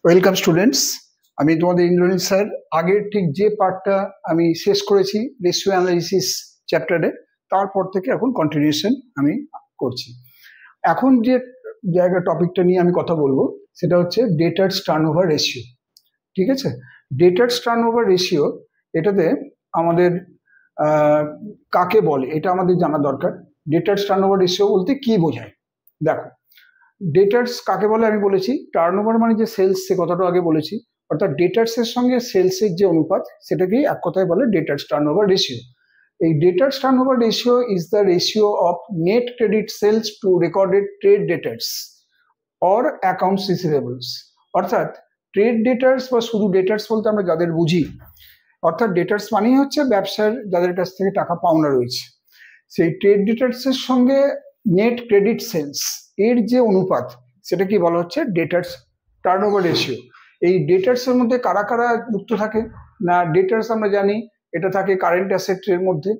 Welcome students. আমি তোমাদের Indranil sir. আগের ঠিক যে পার্টটা আমি শেষ করেছি রেশিও অ্যানালাইসিস চ্যাপ্টারে, তারপর থেকে এখন কন্টিনিউশন আমি করছি। এখন যে টপিকটা নিয়ে আমি কথা বলবো সেটা হচ্ছে ডেটার্স টার্নওভার রেশিও। ঠিক আছে, ডেটার্স টার্নওভার রেশিও, এটাতে আমাদের কাকে বলে এটা আমাদের জানা দরকার। ডেটার্স টার্নওভার রেশিও বলতে কি বোঝায়? দেখো, ডেটার্স কাকে বলে আমি বলেছি, টার্নওভার মানে যে সেলস, সে কথাটা আগে বলেছি। অর্থাৎ ডেটার্সের সঙ্গে সেলসের যে অনুপাত, সেটাকেই এক কথায় বলে ডেটার্স টার্নওভার রেশিও। এই debtors turnover ratio is the ratio of net credit sales to recorded trade debtors or accounts receivables. অর্থাৎ ট্রেড ডেটার্স বা শুধু ডেটার্স বলতে আমরা যাদের বুঝি, অর্থাৎ ডেটার্স মানেই হচ্ছে ব্যবসার যাদের কাছ থেকে টাকা পাওনা রয়েছে, সেই ট্রেড ডেটার্সের সঙ্গে নেট ক্রেডিট সেলস এর যে অনুপাত, সেটা কি বলা হচ্ছে ডেটার্স টার্নওভার রেশিও। এই ডেটার্স এর মধ্যে কারা কারা যুক্ত থাকে না? ডেটার্স আমরা জানি এটা থাকে কারেন্ট অ্যাসেটের মধ্যে,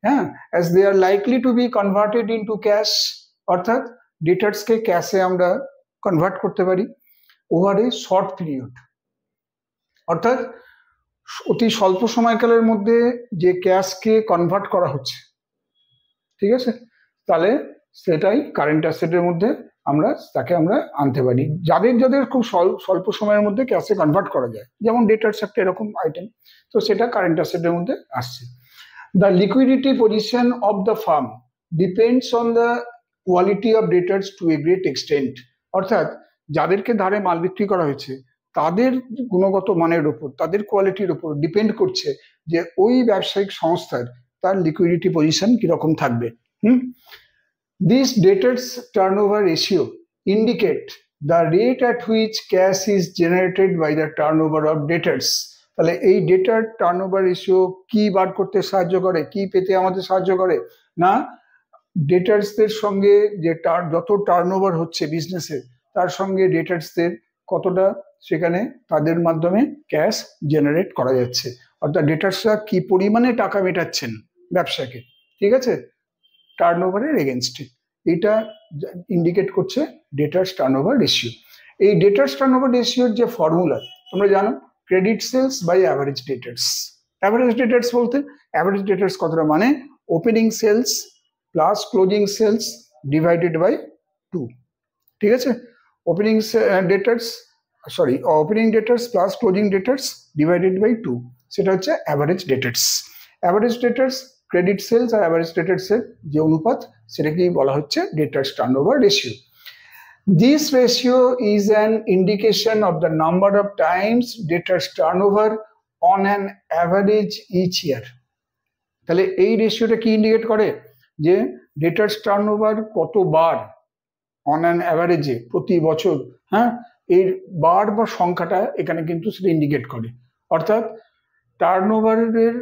হ্যাঁ, as they are likely to be converted into cash. অর্থাৎ ডেটার্সকে ক্যাশে আমরা কনভার্ট করতে পারি ওভার এ শর্ট পিরিয়ড। অর্থাৎ অতি স্বল্প সময়কালের মধ্যে যে ক্যাশকে কনভার্ট করা হচ্ছে, ঠিক আছে, তাহলে সেটাই কারেন্ট অ্যাসেটের মধ্যে তাকে আমরা আনতে পারি। যাদের খুব স্বল্প সময়ের মধ্যে ক্যাশে কনভার্ট করা যায়, যেমন ডেটার্স একটা এরকম আইটেম, তো সেটা কারেন্ট অ্যাসেটের মধ্যে আসছে। The liquidity position of the firm depends on the quality of debtors to a great extent. অর্থাৎ যাদেরকে ধারে মাল বিক্রি করা হয়েছে তাদের গুণগত মানের উপর, তাদের কোয়ালিটির উপর ডিপেন্ড করছে যে ওই ব্যবসায়িক সংস্থার তার লিকুইডিটি পজিশন কিরকম থাকবে। This debtors turnover ratio indicate the rate at which cash is generated by the turnover of debtors. তাহলে এই ডেটার টার্নওভার রেশিও কি বার করতে সাহায্য করে, কি পেতে আমাদের সাহায্য করে? না, ডেটার্সদের সঙ্গে যে যত টার্নওভার হচ্ছে বিজনেসে, তার সঙ্গে ডেটার্সদের কতটা সেখানে তাদের মাধ্যমে ক্যাশ জেনারেট করা যাচ্ছে। অর্থাৎ ডেটার্সরা কি পরিমাণে টাকা মেটাচ্ছেন ব্যবসাকে, ঠিক আছে, টার্নওভারের এগেনস্টে, এটা ইন্ডিকেট করছে ডেটার্স টার্নওভার রেশিও। এই ডেটার্স টার্নওভার রেশিওর যে ফর্মুলা তোমরা জানো, credit sales by average debtors. Average debtors বলতে অ্যাভারেজ ডেটার্স কতটা মানে opening sales plus closing sales divided by 2, ঠিক আছে। Opening debtors plus closing debtors divided by 2, সেটা হচ্ছে average debtors. Average debtors, credit sales আর অ্যাভারেজ ডেটার্সের যে অনুপাত, সেটাকেই বলা হচ্ছে debtors turnover ratio. This ratio is an indication of the number of times debtors turnover on an average each ইয়ার। তাহলে এই রেশিওটা কি ইন্ডিকেট করে? যে ডেটার্স টার্নওভার কতবার অন অ্যান অ্যাভারেজে প্রতি বছর, হ্যাঁ, এই বার বা সংখ্যাটা এখানে কিন্তু সেটা ইন্ডিকেট করে। অর্থাৎ টার্নওভারের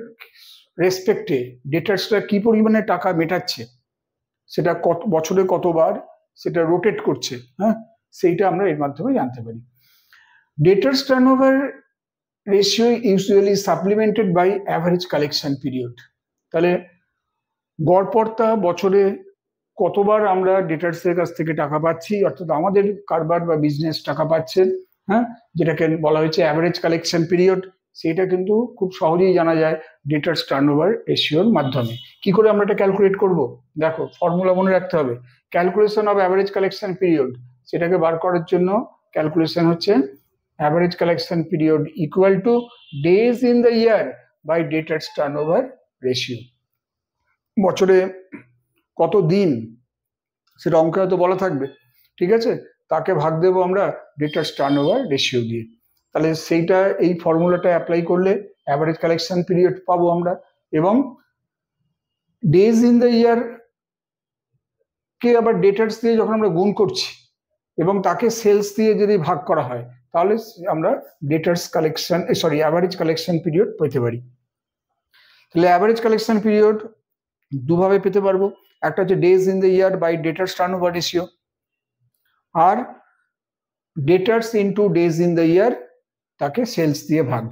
রেসপেক্টে ডেটার্সরা কি পরিমাণে টাকা মেটাচ্ছে, সেটা বছরে কতবার সেটা রোটেট করছে, হ্যাঁ, সেইটা আমরা এর মাধ্যমে জানতে পারি। Debtors turnover ratio usually supplemented by average collection period. তাহলে গড়পড়তা বছরে কতবার আমরা ডেটার্সের কাছ থেকে টাকা পাচ্ছি, অর্থাৎ আমাদের কারবার বা বিজনেস টাকা পাচ্ছে, হ্যাঁ, যেটাকে বলা হয়েছে অ্যাভারেজ কালেকশন পিরিয়ড, সেটা কিন্তু খুব সহজেই জানা যায় ডেটার্স টার্নওভার রেশিওর মাধ্যমে। কি করে আমরা এটা ক্যালকুলেট করব? দেখো, ফর্মুলা মনে রাখতে হবে, calculation of average collection period, সেটাকে বার করার জন্য ক্যালকুলেশন হচ্ছে average collection period equal to days in the year by debtors turnover ratio. বছরে কত দিন সেটা অঙ্কে হয়তো বলা থাকবে, ঠিক আছে, তাকে ভাগ দেবো আমরা ডেটার্স টার্নওভার রেশিও দিয়ে। তাহলে সেইটা, এই ফর্মুলাটা অ্যাপ্লাই করলে অ্যাভারেজ কালেকশন পিরিয়ড পাবো আমরা, এবং ডেজ ইন দ্য ইয়ার কে আবার ডেটার্স দিয়ে যখন আমরা গুণ করছি এবং তাকে সেলস দিয়ে যদি ভাগ করা হয়, তাহলে আমরা অ্যাভারেজ কালেকশন পিরিয়ড পেতে পারি। তাহলে অ্যাভারেজ কালেকশন পিরিয়ড দুভাবে পেতে পারবো, একটা হচ্ছে days in the year by debtors turnover ratio, আর debtors into days in the year, তাকে সেলস দিয়ে ভাগ,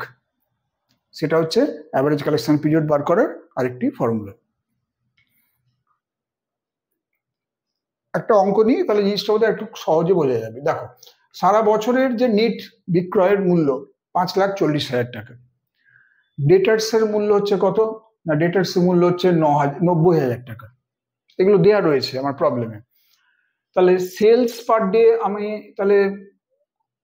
সেটা হচ্ছে অ্যাভারেজ কালেকশন পিরিয়ড বার করার আরেকটি ফর্মুলা। একটা অঙ্ক নিয়ে তাহলে জিনিসটা বোধহয় একটু সহজে বোঝা যাবে। দেখো, সারা বছরের যে নিট বিক্রয়ের মূল্য 5,40,000 টাকা। ডেটার্সের মূল্য হচ্ছে কত না, ডেটার্সের মূল্য হচ্ছে 90,000 টাকা। এগুলো দেয়া রয়েছে আমার প্রবলেমে। তাহলে সেলস পার ডে আমি তাহলে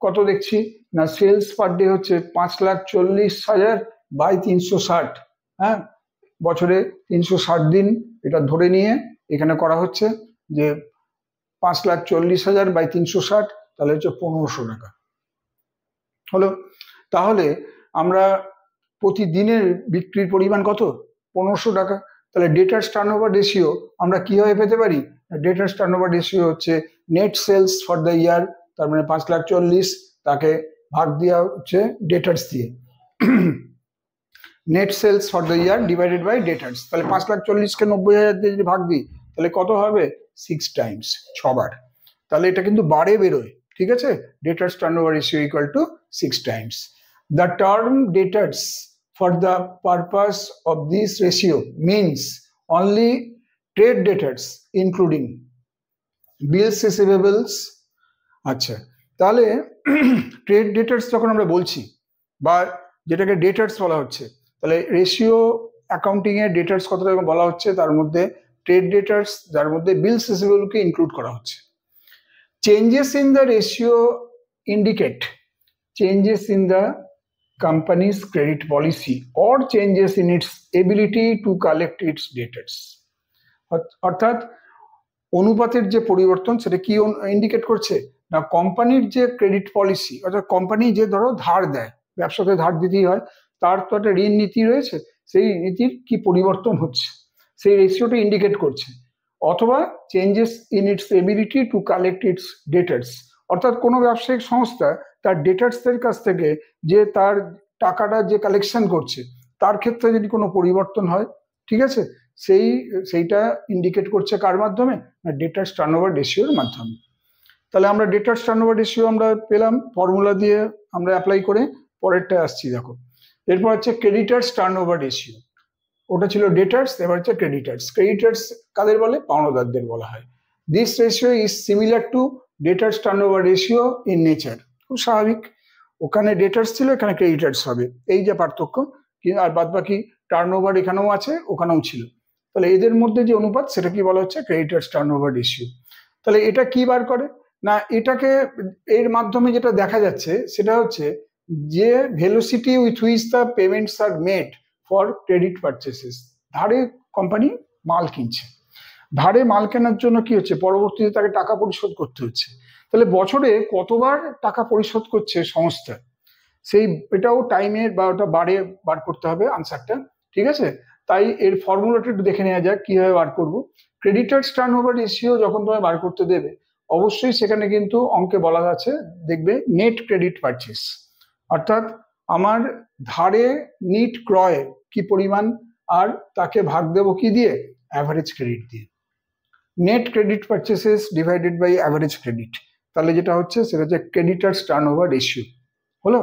কত দেখছি না, সেলস পার ডে হচ্ছে 5,40,000 বাই 360। হ্যাঁ, বছরে 360 দিন এটা ধরে নিয়ে এখানে করা হচ্ছে যে 5,40,000 বাই 360, তাহলে হচ্ছে 1,500 টাকা হলো। তাহলে আমরা প্রতিদিনের বিক্রির পরিমাণ কত, 1,500 টাকা। তাহলে ডেটার্স টার্নওভার রেশিও আমরা কিভাবে পেতে পারি, ডেটার্স টার্নওভার রেশিও হচ্ছে net sales for the year, তার মানে 5,40,000 তাকে ভাগ দেওয়া হচ্ছে ডেটার্স দিয়ে, net sales for the year divided by debtors. তাহলে 5,40,000কে 90,000 দিয়ে যদি ভাগ দিই তাহলে কত হবে, 6 টাইমস, 6 বার। তাহলে এটা কিন্তু বারে বেরোয়, ঠিক আছে। Debtors turnover ratio equal to 6 times. The term debtors for the purpose of this ratio means only trade debtors including bills receivables। আচ্ছা, তাহলে ট্রেড ডেটার্স যখন আমরা বলছি বা যেটাকে ডেটার্স বলা হচ্ছে, তাহলে রেশিও অ্যাকাউন্টিং এর ডেটার্স কতটা বলা হচ্ছে, তার মধ্যে ট্রেড ডেটার্স, যার মধ্যে বিলস রিসিভেবলকে ইনক্লুড করা হচ্ছে। Changes in the ratio indicate changes in the company's credit policy or changes in its ability to collect its debtors। অর্থাৎ অনুপাতের যে পরিবর্তন সেটা কি ইন্ডিকেট করছে না, কোম্পানির যে ক্রেডিট পলিসি, অর্থাৎ কোম্পানি যে ধরো ধার দেয়, ব্যবসাতে ধার দিতেই হয়, তার তো একটা ঋণ নীতি রয়েছে, সেই নীতির কি পরিবর্তন হচ্ছে সেই রেশিওটা ইন্ডিকেট করছে। অথবা changes in its ability to collect its debtors, অর্থাৎ কোনো ব্যবসায়িক সংস্থা তার ডেটার্সদের কাছ থেকে যে তার টাকাটা যে কালেকশন করছে তার ক্ষেত্রে যদি কোনো পরিবর্তন হয়, ঠিক আছে, সেইটা ইন্ডিকেট করছে কার মাধ্যমে না, ডেটার্স টার্নওভার রেশিওর মাধ্যমে। তাহলে আমরা ডেটার্স টার্নওভার রেশিও আমরা পেলাম ফর্মুলা দিয়ে, আমরা অ্যাপ্লাই করে পরেরটা আসছি। দেখো, এরপর হচ্ছে ক্রেডিটার্স টার্নওভার রেশিও। ওটা ছিল ডেটার্স, এবার হচ্ছে ক্রেডিটার্স। ক্রেডিটার্স কাদের বলে, পাওনাদারদের বলা হয়। This ratio is similar to debtors turnover ratio in nature. খুব স্বাভাবিক, ওখানে ডেটার্স ছিল, এখানে ক্রেডিটার্স হবে, এই যে পার্থক্য। আর বাদ বাকি টার্নওভার এখানেও আছে, ওখানেও ছিল। তাহলে এদের মধ্যে যে অনুপাত সেটা কি বলা হচ্ছে, ক্রেডিটার্স টার্নওভার রেশিও। তাহলে এটা কি বার করে না, এটাকে এর মাধ্যমে যেটা দেখা যাচ্ছে সেটা হচ্ছে যে velocity with which the payments are made for credit purchases. ধারে কোম্পানি মাল কিনছে, ধারে মাল কেনার জন্য কি হচ্ছে, পরবর্তীতে তাকে টাকা পরিশোধ করতে হচ্ছে। তাহলে বছরে কতবার টাকা পরিশোধ করছে সংস্থা, সেই এটাও টাইমের বা ওটা বার করতে হবে আনসারটা, ঠিক আছে। তাই এর ফর্মুলাটা একটু দেখে নেওয়া যাক কিভাবে বার করবো। ক্রেডিটার্স টার্নওভার রেশিও যখন তোমায় বার করতে দেবে, অবশ্যই সেখানে কিন্তু অঙ্কে বলা আছে, দেখবে নেট ক্রেডিট পারচেস, অর্থাৎ আমার ধারে নিট ক্রয় কি পরিমাণ, আর তাকে ভাগ দেবো কি দিয়ে, অ্যাভারেজ ক্রেডিট দিয়ে। Net credit purchases divided by average credit, তাহলে যেটা হচ্ছে সেটা হচ্ছে ক্রেডিটার্স টার্নওভার রেশিও হলো।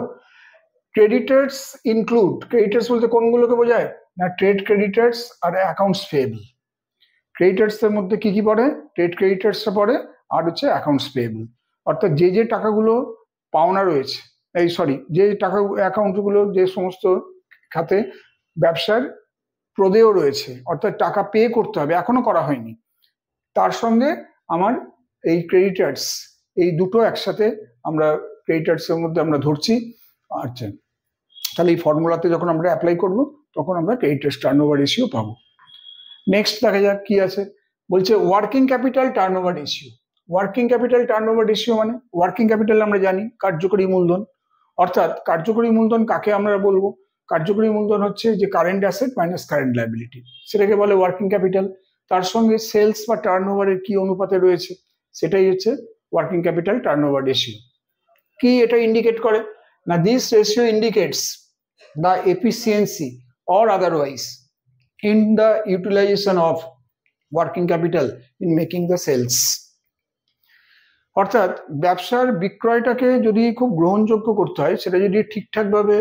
ক্রেডিটার্স ইনক্লুড, ক্রেডিটার্স বলতে কোনগুলোকে বোঝায় না, ট্রেড ক্রেডিটার্স আর অ্যাকাউন্টস পেয়েবল। ক্রেডিটার্স এর মধ্যে কি কি পড়ে, ট্রেড ক্রেডিটার্সটা পড়ে, আর হচ্ছে অ্যাকাউন্টস পেয়েবল। অর্থাৎ যে যে টাকাগুলো পাওনা রয়েছে, যে টাকা অ্যাকাউন্টগুলো যে সমস্ত খাতে ব্যবসার প্রদেয় রয়েছে, অর্থাৎ টাকা পে করতে হবে, এখনো করা হয়নি, তার সঙ্গে আমার এই ক্রেডিটার্স, এই দুটো একসাথে আমরা ক্রেডিটার্সের মধ্যে আমরা ধরছি। আচ্ছা, তাহলে এই ফর্মুলাতে যখন আমরা অ্যাপ্লাই করব তখন আমরা ক্রেডিটার্স টার্নওভার রেশিও পাবো। নেক্সট দেখা যাক কি আছে, বলছে working capital turnover ratio. Working capital turnover ratio মানে, ওয়ার্কিং ক্যাপিটাল আমরা জানি কার্যকরী মূলধন, অর্থাৎ কার্যকরী মূলধন কাকে আমরা বলবো, কার্যকরী মূলধন হচ্ছে যে current asset minus current liability, সেটাকে বলে ওয়ার্কিং ক্যাপিটাল। তার সঙ্গে সেলস বা টার্নওভারের কি অনুপাতে রয়েছে, সেটাই হচ্ছে ওয়ার্কিং ক্যাপিটাল টার্নওভার রেশিও। কি এটা ইন্ডিকেট করে না, this ratio indicates the efficiency or otherwise in the utilization of working capital in making the sales। অর্থাৎ ব্যবসার বিক্রয়টাকে যদি খুব গ্রহণযোগ্য করতে হয়, সেটা যদি ঠিকঠাকভাবে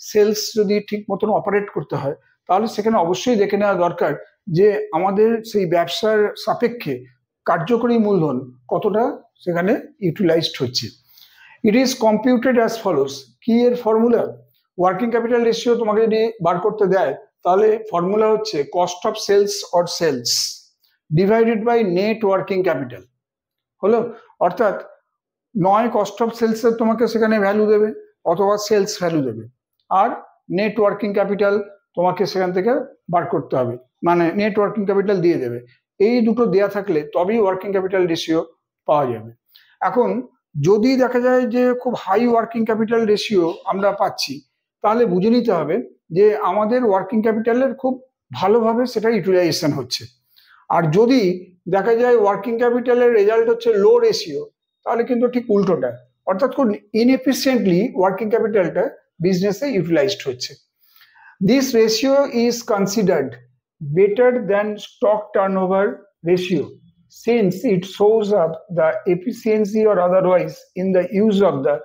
সেলস যদি ঠিক মতন অপারেট করতে হয়, তাহলে সেখানে অবশ্যই দেখে নেওয়া দরকার যে আমাদের সেই ব্যবসার সাপেক্ষে কার্যকরী মূলধন কতটা সেখানে ইউটিলাইজড হচ্ছে। It is computed as follows. কি এর ফর্মুলা? ওয়ার্কিং ক্যাপিটাল রেশিও তোমাকে যদি বার করতে দেয় তাহলে ফর্মুলা হচ্ছে cost of sales or sales divided by net working capital. হলো, অর্থাৎ নয় কস্ট অফ সেলস এর তোমাকে সেখানে ভ্যালু দেবে অথবা সেলস ভ্যালু দেবে, আর নেট ওয়ার্কিং ক্যাপিটাল তোমাকে সেখান থেকে বার করতে হবে, মানে নেট ওয়ার্কিং ক্যাপিটাল দিয়ে দেবে। এই দুটো দেয়া থাকলে তবেই ওয়ার্কিং ক্যাপিটাল রেশিও পাওয়া যাবে। এখন যদি দেখা যায় যে খুব হাই ওয়ার্কিং ক্যাপিটাল রেশিও আমরা পাচ্ছি, তাহলে বুঝে নিতে হবে যে আমাদের ওয়ার্কিং ক্যাপিটালের খুব ভালোভাবে সেটা ইউটিলাইজেশন হচ্ছে। আর যদি দেখা যায় ওয়ার্কিং ক্যাপিটালের রেজাল্ট হচ্ছে লো রেশিও, তাহলে কিন্তু ঠিক উল্টোটা, অর্থাৎ খুব ইনএফিসিয়েন্টলি ওয়ার্কিং ক্যাপিটালটা বিজনেসে ইউটিলাইজড হচ্ছে। This ratio is considered better than stock turnover ratio since it shows up the efficiency or otherwise in the use of the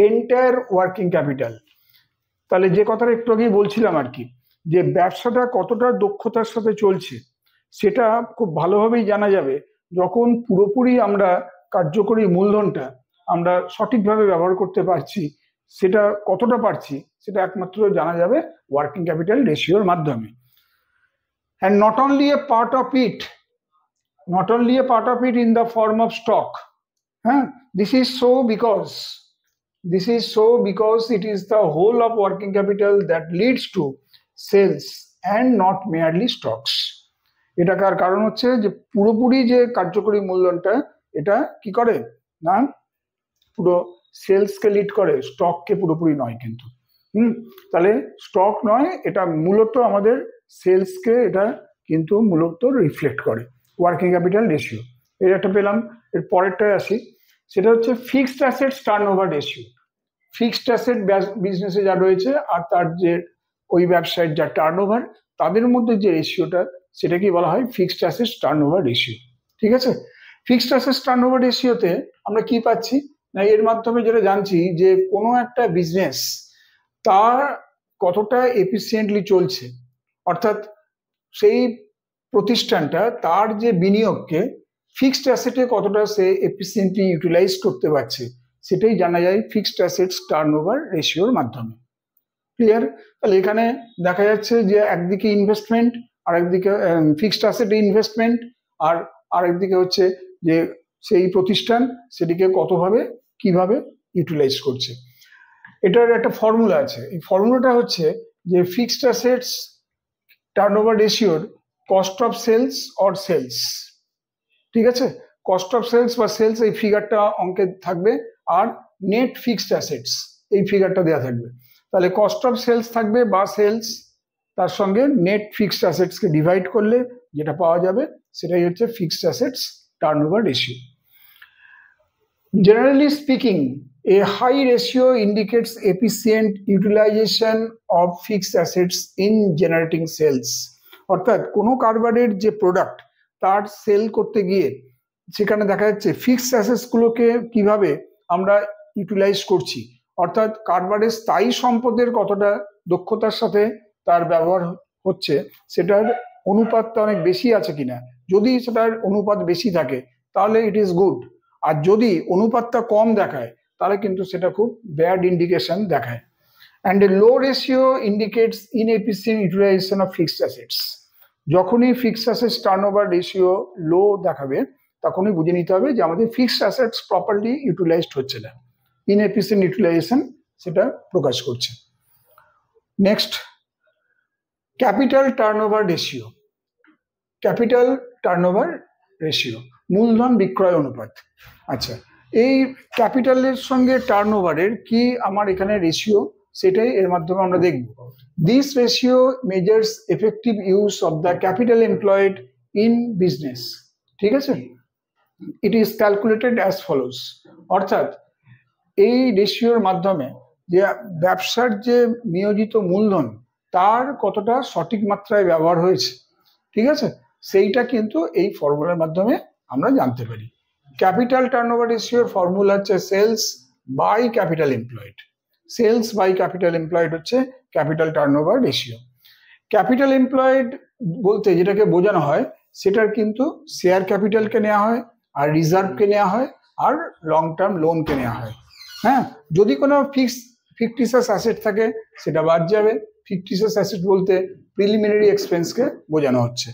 entire working capital. তাহলে যে কথাটা একটু আগেই বলছিলাম আর কি, যে ব্যবসাটা কতটা দক্ষতার সাথে চলছে সেটা খুব ভালোভাবেই জানা যাবে যখন পুরোপুরি আমরা কার্যকরী মূলধনটা আমরা সঠিকভাবে ব্যবহার করতে পারছি। সেটা কতটা পারছি সেটা একমাত্র জানা যাবে ওয়ার্কিং ক্যাপিটাল রেশিওর মাধ্যমে। and not only a part of it in the form of stock. This is so because it is the whole of working capital that leads to sales and not merely stocks. এটা কারণ হচ্ছে যে পুরোপুরি যে কার্যকরী মূলধনটা এটা কি করে না, পুরো সেলসকে লিড করে, স্টককে পুরোপুরি নয় কিন্তু। তাহলে স্টক নয়, এটা মূলত আমাদের সেলসকে এটা কিন্তু মূলত রিফ্লেক্ট করে ওয়ার্কিং ক্যাপিটাল রেশিও। এর একটা পেলাম। এর পরেরটায় আসি, সেটা হচ্ছে fixed assets turnover ratio. Fixed asset বিজনেসে যা রয়েছে আর তার যে ওই ব্যবসায়ের যা টার্নওভার, তাদের মধ্যে যে রেশিওটা সেটাকে বলা হয় ফিক্সড অ্যাসেটস টার্নওভার রেশিও। ঠিক আছে, ফিক্সড অ্যাসেটস টার্নওভার রেশিওতে আমরা কি পাচ্ছি না, এর মাধ্যমে যেটা জানছি যে কোনো একটা বিজনেস তার কতটা এফিসিয়েন্টলি চলছে, অর্থাৎ সেই প্রতিষ্ঠানটা তার যে বিনিয়োগকে ফিক্সড অ্যাসেটে কতটা সে এফিসিয়েন্টলি ইউটিলাইজ করতে পারছে, সেটাই জানা যায় ফিক্সড অ্যাসেটস টার্নওভার রেশিওর মাধ্যমে। ক্লিয়ার? তাহলে এখানে দেখা যাচ্ছে যে একদিকে ইনভেস্টমেন্ট, আর একদিকে ফিক্সড অ্যাসেটে ইনভেস্টমেন্ট, আর আরেকদিকে হচ্ছে যে সেই প্রতিষ্ঠান সেটিকে কিভাবে ইউটিলাইজ করছে। এটার একটা ফর্মুলা আছে। এই ফর্মুলাটা হচ্ছে যে ফিক্সড অ্যাসেটস টার্নওভার রেশিওর cost of sales or sales. ঠিক আছে, কস্ট অফ সেলস বা সেলস এই ফিগারটা অঙ্কে থাকবে, আর নেট ফিক্সড অ্যাসেটস এই ফিগারটা দেওয়া থাকবে। তাহলে কস্ট অফ সেলস থাকবে বা সেলস, তার সঙ্গে নেট ফিক্সড অ্যাসেটসকে ডিভাইড করলে যেটা পাওয়া যাবে সেটাই হচ্ছে fixed assets turnover ratio. Generally speaking, a high ratio indicates efficient utilization of fixed assets in generating sales. অর্থাৎ কোনো কারবারের যে প্রোডাক্ট তার সেল করতে গিয়ে সেখানে দেখা যাচ্ছে ফিক্সড অ্যাসেটস গুলোকে কিভাবে আমরা ইউটিলাইজ করছি, অর্থাৎ কারবারের স্থায়ী সম্পদের কতটা দক্ষতার সাথে তার ব্যবহার হচ্ছে সেটার অনুপাতটা অনেক বেশি আছে কিনা। যদি সেটার অনুপাত বেশি থাকে তাহলে ইট ইজ গুড, আর যদি অনুপাতটা কম দেখায় তাহলে কিন্তু সেটা খুব ব্যাড ইন্ডিকেশন দেখায়। And a low ratio indicates inefficient utilisation of fixed assets. যখনই fixed assets turnover ratio low দেখাবে তখনই বুঝে নিতে হবে যে আমাদের ফিক্সড অ্যাসেটস প্রপারলি ইউটিলাইজড হচ্ছে না, ইনএফিসিয়েন্ট ইউটিলাইজেশন সেটা প্রকাশ করছে। Next, capital turnover ratio. Capital turnover ratio, মূলধন বিক্রয় অনুপাত। আচ্ছা, এই ক্যাপিটালের সঙ্গে টার্নওভারের কি আমার এখানে রেশিও, সেটাই এর মাধ্যমে আমরা দেখব। This ratio measures effective use of the capital employed in business. ঠিক আছে, it is calculated as follows. অর্থাৎ এই রেশিওর মাধ্যমে যে ব্যবসার যে নিয়োজিত মূলধন তার কতটা সঠিক মাত্রায় ব্যবহার হয়েছে, ঠিক আছে, সেইটা কিন্তু এই ফর্মুলার মাধ্যমে আমরা জানতে পারি। ক্যাপিটাল টার্নওভার রেশিওর ফর্মুলা হচ্ছে sales by capital employed. Sales by capital employed হচ্ছে capital turnover ratio. Capital employed বলতে যেটাকে বোঝানো হয় সেটার কিন্তু শেয়ার ক্যাপিটালকে নেওয়া হয়, আর রিজার্ভকে নেওয়া হয়, আর লং টার্ম লোনকে নেওয়া হয়। হ্যাঁ, যদি কোনো ফিকটিশিয়াস অ্যাসেট থাকে সেটা বাদ যাবে। ফিকটিশিয়াস অ্যাসেট বলতে প্রিলিমিনারি এক্সপেন্সকে বোঝানো হচ্ছে।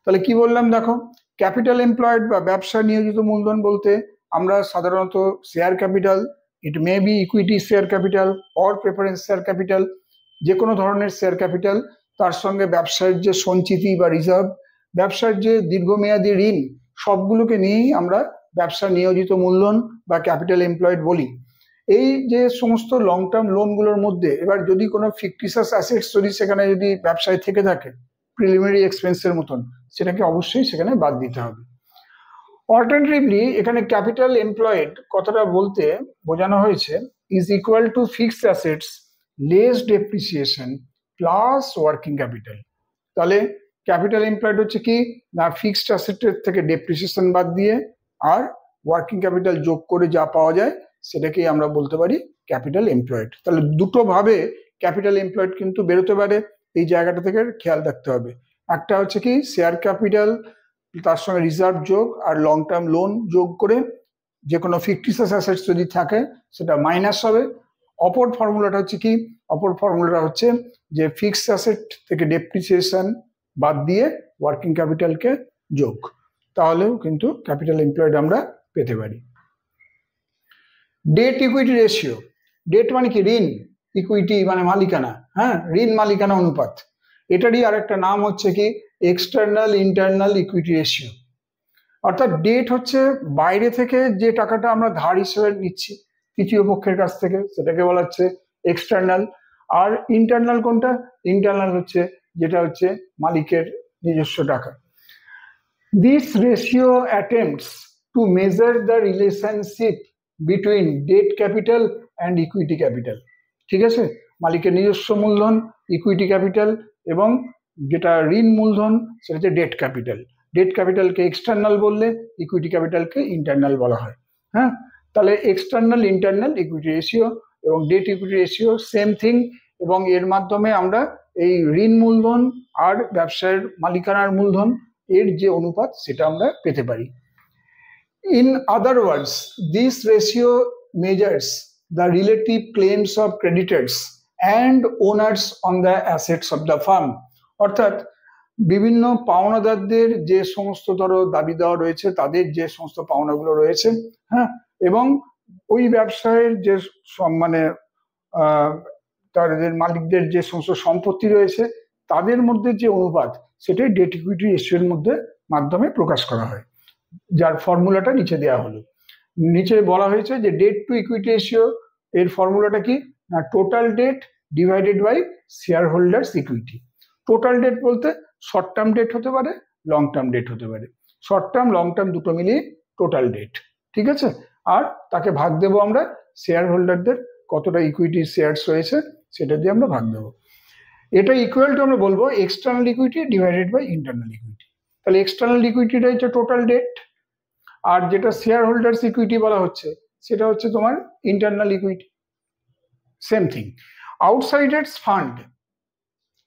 তাহলে কি বললাম দেখো, ক্যাপিটাল এমপ্লয়েড বা ব্যবসা নিয়োজিত মূলধন বলতে আমরা সাধারণত share capital, it may be equity share capital or preference share capital, যে কোনো ধরনের শেয়ার ক্যাপিটাল, তার সঙ্গে ব্যবসার যে সঞ্চিতি বা রিজার্ভ, ব্যবসার যে দীর্ঘমেয়াদী ঋণ, সবগুলোকে নিয়েই আমরা ব্যবসা নিয়োজিত মূলধন বা ক্যাপিটাল এমপ্লয়েড বলি। এই যে সমস্ত লং টার্ম লোনগুলোর মধ্যে এবার যদি কোনো ফিকটিশিয়াস অ্যাসেটস যদি সেখানে যদি ব্যবসায় থেকে থাকে প্রিলিমিনারি এক্সপেন্সের মতন, সেটাকে অবশ্যই সেখানে বাদ দিতে হবে। অল্টারনেটিভলি এখানে ক্যাপিটাল এমপ্লয়েড কথাটা বলতে বোঝানো হয়েছে is equal to fixed assets less depreciation plus working capital. তাহলে ক্যাপিটাল এমপ্লয়েড হচ্ছে কি না, ফিক্সড অ্যাসেটের থেকে ডেপ্রিসিয়েশন বাদ দিয়ে আর ওয়ার্কিং ক্যাপিটাল যোগ করে যা পাওয়া যায় সেটাকেই আমরা বলতে পারি ক্যাপিটাল এমপ্লয়েড। তাহলে দুটো ভাবে ক্যাপিটাল এমপ্লয়েড কিন্তু বেরোতে পারে, এই জায়গাটা থেকে খেয়াল রাখতে হবে। একটা হচ্ছে কি শেয়ার ক্যাপিটাল, তার সঙ্গে রিজার্ভ যোগ আর লং টার্ম লোন যোগ করে যে কোনো ফিকটিশিয়াস অ্যাসেটস যদি থাকে সেটা মাইনাস হবে। অপর ফর্মুলাটা হচ্ছে কি, অপর ফর্মুলাটা হচ্ছে যে ফিক্সড অ্যাসেট থেকে ডেপ্রিসিয়েশন বাদ দিয়ে ওয়ার্কিং ক্যাপিটালকে যোগ, তাহলেও কিন্তু ক্যাপিটাল এমপ্লয়েড আমরা পেতে পারি। ডেট ইকুইটি রেশিও, ডেট মানে কি ঋণ, ইকুইটি মানে মালিকানা, হ্যাঁ ঋণ মালিকানা অনুপাত, এটারই আরেকটা নাম হচ্ছে কি এক্সটার্নাল ইন্টারনাল ইকুইটি রেশিও। অর্থাৎ ডেট হচ্ছে বাইরে থেকে যে টাকাটা আমরা ধার হিসেবে নিচ্ছি তৃতীয় পক্ষের কাছ থেকে, সেটাকে বলা হচ্ছে এক্সটার্নাল। আর ইন্টারনাল কোনটা, ইন্টারনাল হচ্ছে যেটা হচ্ছে মালিকের নিজস্ব টাকা। This ratio attempts to measure the relationship between debt capital and equity capital. ঠিক আছে, মালিকের নিজস্ব মূলধন ইকুইটি ক্যাপিটাল এবং যেটা ঋণ মূলধন সেটা হচ্ছে ডেট ক্যাপিটাল। ডেট ক্যাপিটালকে এক্সটার্নাল বললে ইকুইটি ক্যাপিটালকে ইন্টারনাল বলা হয়। হ্যাঁ, তাহলে এক্সটার্নাল ইন্টারনাল ইকুইটি রেশিও এবং debt equity ratio same thing, এবং এর মাধ্যমে আমরা এই ঋণ মূলধন আর ব্যবসায়ের মালিকানার মূলধন এর যে অনুপাত সেটা আমরা পেতে পারি। In other words, this ratio measures the relative claims of creditors and owners on the assets of the firm. অর্থাৎ বিভিন্ন পাওনাদারদের যে সমস্ত ধরো দাবি দেওয়া রয়েছে, তাদের যে সমস্ত পাওনাগুলো রয়েছে, হ্যাঁ, এবং ওই ব্যবসায়ের যে মানে তাদের মালিকদের যে সমস্ত সম্পত্তি রয়েছে তাদের মধ্যে যে অনুপাত, সেটাই ডেট ইকুইটি রেশিওর মধ্যে মাধ্যমে প্রকাশ করা হয়, যার ফর্মুলাটা নিচে দেওয়া হলো। নিচে বলা হয়েছে যে ডেট টু ইকুইটি রেশিও এর ফর্মুলাটা কি না, total debt divided by shareholders equity. Total debt বলতে শর্ট টার্ম ডেট হতে পারে, লং টার্ম ডেট হতে পারে, শর্ট টার্ম লং টার্ম দুটো মিলিয়ে টোটাল ডেট। ঠিক আছে, আর তাকে ভাগ দেবো আমরা শেয়ার হোল্ডারদের কতটা ইকুইটি শেয়ারস রয়েছে সেটা দিয়ে আমরা ভাগ দেবো। এটা ইকুয়াল টু আমরা বলবো external equity divided by internal equity. তাহলে এক্সটার্নাল ইকুইটিটা হচ্ছে টোটাল ডেট, আর যেটা শেয়ার হোল্ডার্স ইকুইটি বলা হচ্ছে সেটা হচ্ছে তোমার internal equity. Same thing. Outsiders fund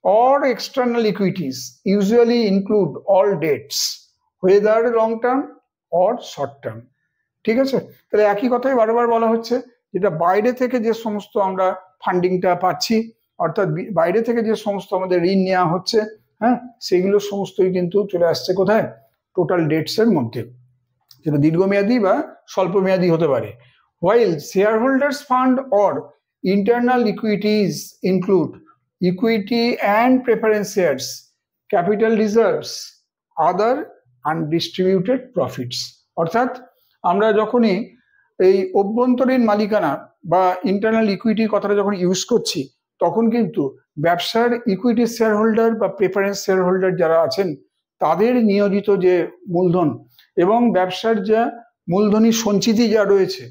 or external equities usually include all debts whether long term or short term. ঠিক আছে, তাহলে একই কথাই বারবার বলা হচ্ছে, যেটা বাইরে থেকে যে সমস্ত আমরা ফান্ডিংটা পাচ্ছি, অর্থাৎ বাইরে থেকে যে সমস্ত আমাদের ঋণ নেওয়া হচ্ছে, হ্যাঁ সেগুলো সমস্তই কিন্তু চলে আসছে কোথায়, টোটাল ডেটস এর মধ্যে, যেটা দীর্ঘমেয়াদী বা স্বল্পমেয়াদী হতে পারে। while shareholders fund or internal equities include equity and preference shares, capital reserves, other undistributed profits. অর্থাৎ আমরা যখনই এই অভ্যন্তরীণ মালিকানা বা ইন্টারনাল ইকুইটির কথাটা যখন ইউজ করছি, তখন কিন্তু ব্যবসার ইকুইটি শেয়ার হোল্ডার বা প্রেফারেন্স শেয়ার হোল্ডার যারা আছেন তাদের নিয়োজিত যে মূলধন এবং ব্যবসার যা মূলধনী সঞ্চিতি যা রয়েছে,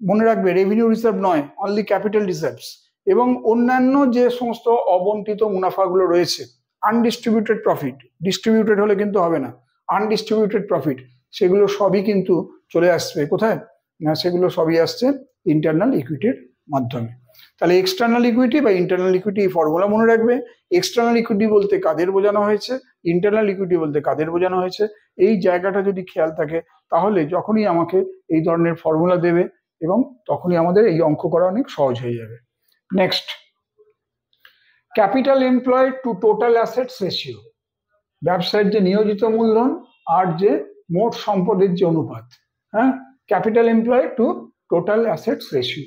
মনে রাখবে রেভিনিউ রিজার্ভ নয়, অনলি ক্যাপিটাল রিজার্ভস, এবং অন্যান্য যে সমস্ত অবন্টিত মুনাফাগুলো রয়েছে, আনডিস্ট্রিবিউটেড প্রফিট, ডিস্ট্রিবিউটেড হলে কিন্তু হবে না, আনডিস্ট্রিবিউটেড প্রফিট, সেগুলো সবই কিন্তু চলে আসবে কোথায় না, সেগুলো সবই আসছে ইন্টারনাল ইকুইটির মাধ্যমে। তাহলে এক্সটার্নাল ইকুইটি বা ইন্টারনাল ইকুইটি ফর্মুলা মনে রাখবে। এক্সটার্নাল ইকুইটি বলতে কাদের বোঝানো হয়েছে, ইন্টারনাল ইকুইটি বলতে কাদের বোঝানো হয়েছে, এই জায়গাটা যদি খেয়াল থাকে তাহলে যখনই আমাকে এই ধরনের ফর্মুলা দেবে এবং তখনই আমাদের এই অঙ্ক করা অনেক সহজ হয়ে যাবে। Next, capital employed to total assets ratio, ব্যবসায়ের যে নিয়োজিত মূলধন আর যে মোট সম্পদের যে অনুপাত, হ্যাঁ, capital employed to total assets ratio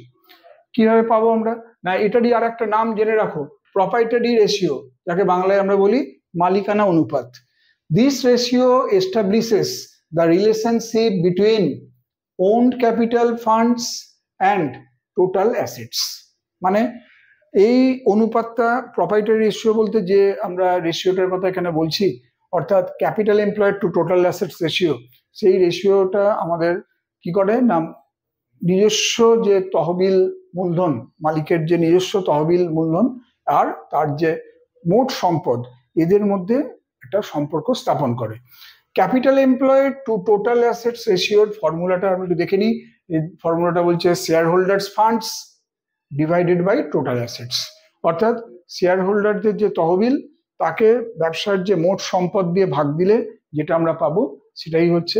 কিভাবে পাবো আমরা? না, এটারই আর একটা নাম জেনে রাখো, প্রপার্টারি রেশিও, যাকে বাংলায় আমরা বলি মালিকানা অনুপাত। This ratio establishes the relationship between owned capital funds and total assets. মানে এই অনুপাতটা, প্রপার্টারি রেশিও বলতে যে আমরা রেশিওটার কথা এখানে বলছি, অর্থাৎ capital employed to total assets ratio, সেই রেশিওটা আমাদের কি করে না, নিজস্ব যে তহবিল মূলধন, মালিকের যে নিজস্ব তহবিল মূলধন আর তার যে মোট সম্পদ, এদের মধ্যে একটা সম্পর্ক স্থাপন করে। Capital employed to total assets রেশিওর ফর্মুলাটা আমরা একটু দেখে নিই। এই ফর্মুলাটা বলছে shareholders funds divided by total assets, অর্থাৎ শেয়ার হোল্ডারদের যে তহবিল তাকে ব্যবসার যে মোট সম্পদ দিয়ে ভাগ দিলে যেটা আমরা পাবো সেটাই হচ্ছে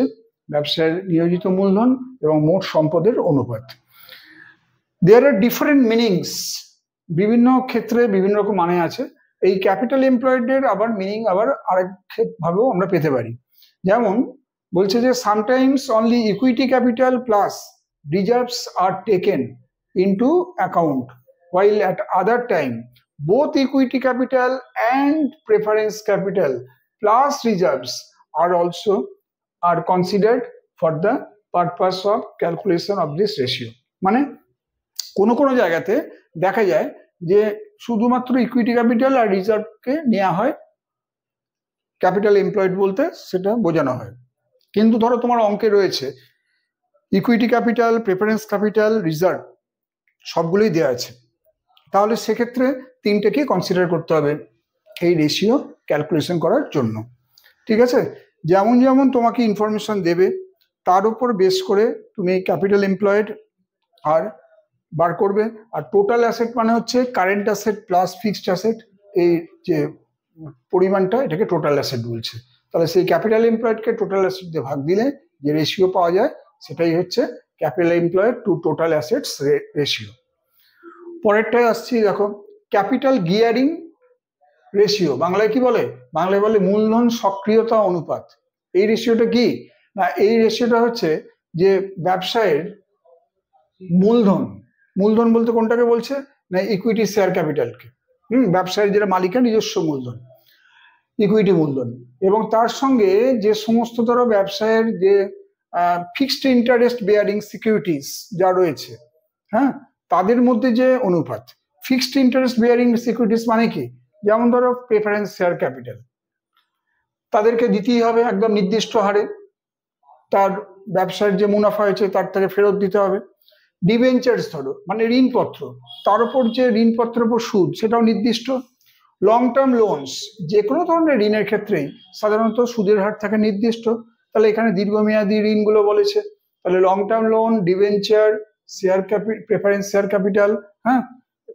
ব্যবসার নিয়োজিত মূলধন এবং মোট সম্পদের অনুপাত। দেয়ার আর ডিফারেন্ট মিনিংস, বিভিন্ন ক্ষেত্রে বিভিন্ন রকম মানে আছে। এই ক্যাপিটাল এমপ্লয়েডের আবার মিনিং আবার আরেক ভাবেও আমরা পেতে পারি। যেমন বলছে যে sometimes only equity capital plus reserves are taken into account, while at other time both equity capital and preference capital plus reserves are considered for the purpose of calculation of this ratio. মানে কোনো কোনো জায়গাতে দেখা যায় যে শুধুমাত্র equity capital আর রিজার্ভকে নেওয়া হয় ক্যাপিটাল এমপ্লয়েড বলতে, সেটা বোঝানো হয়। কিন্তু ধরো তোমার অঙ্কে রয়েছে equity capital, preference capital, reserve সবগুলোই দেওয়া আছে, তাহলে সেক্ষেত্রে তিনটেকে কনসিডার করতে হবে এই রেশিও ক্যালকুলেশন করার জন্য। ঠিক আছে, যেমন যেমন তোমাকে ইনফরমেশন দেবে তার উপর বেস করে তুমি ক্যাপিটাল এমপ্লয়েড আর বার করবে। আর টোটাল অ্যাসেট মানে হচ্ছে current asset plus fixed asset, এই যে পরিমাণটা এটাকে টোটাল অ্যাসেট বলছে। তাহলে সেই ক্যাপিটাল এমপ্লয়েডকে টোটাল অ্যাসেট দিয়ে ভাগ দিলে যে রেশিও পাওয়া যায় সেটাই হচ্ছে capital employed to total assets ratio. পরেরটায় আসছি, দেখো ক্যাপিটাল গিয়ারিং রেশিও, বাংলায় কি বলে? বাংলায় বলে মূলধন সক্রিয়তা অনুপাত। এই রেশিওটা কি না, এই রেশিওটা হচ্ছে যে ব্যবসায়ের মূলধন, মূলধন বলতে কোনটাকে বলছে না, ইকুইটি শেয়ার ক্যাপিটালকে, ব্যবসায়ের যেটা মালিকের নিজস্ব মূলধন, ইকুইটি মূলধন, এবং তার সঙ্গে যে সমস্ত ধরো ব্যবসায়ের যে ফিক্সড ইন্টারেস্ট বেয়ারিং সিকিউরিটিস যা রয়েছে, হ্যাঁ, তাদের মধ্যে যে অনুপাত। ফিক্সড ইন্টারেস্ট বেয়ারিং সিকিউরিটিস মানে কি? যেমন ধরো প্রেফারেন্স শেয়ার ক্যাপিটাল, তাদেরকে দিতেই হবে একদম নির্দিষ্ট হারে, তার ব্যবসার যে মুনাফা হয়েছে তার থেকে ফেরত দিতে হবে। ডিবেঞ্চার্স ধরো মানে ঋণপত্র, তার উপর যে ঋণপত্রের উপর সুদ সেটাও নির্দিষ্ট। লং টার্ম লোনস, যে কোনো ধরনের ঋণের ক্ষেত্রেই সাধারণত সুদের হার থাকে নির্দিষ্ট, তাহলে এখানে দীর্ঘমেয়াদী ঋণগুলো বলেছে, তাহলে long term loan, debenture, share capital, preference share capital, হ্যাঁ,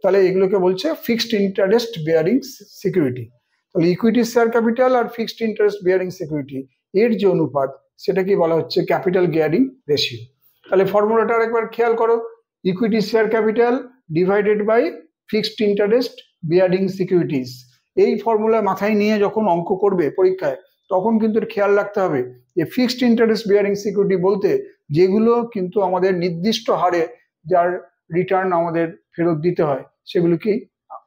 তাহলে এগুলোকে বলছে ফিক্সড ইন্টারেস্ট বেয়ারিং সিকিউরিটি। তাহলে ইকুইটি শেয়ার ক্যাপিটাল আর ফিক্সড ইন্টারেস্ট বেয়ারিং সিকিউরিটি এর যে অনুপাত সেটাকে বলা হচ্ছে ক্যাপিটাল গিয়ারিং রেশিও। তাহলে ফর্মুলাটা আরেকবার খেয়াল করো, equity share capital divided by fixed interest bearing securities. এই ফর্মুলা মাথায় নিয়ে যখন অঙ্ক করবে পরীক্ষায় তখন কিন্তু খেয়াল রাখতে হবে যে ফিক্সড ইন্টারেস্ট বেয়ারিং সিকিউরিটি বলতে যেগুলো কিন্তু আমাদের নির্দিষ্ট হারে যার রিটার্ন আমাদের ফেরত দিতে হয় সেগুলোকেই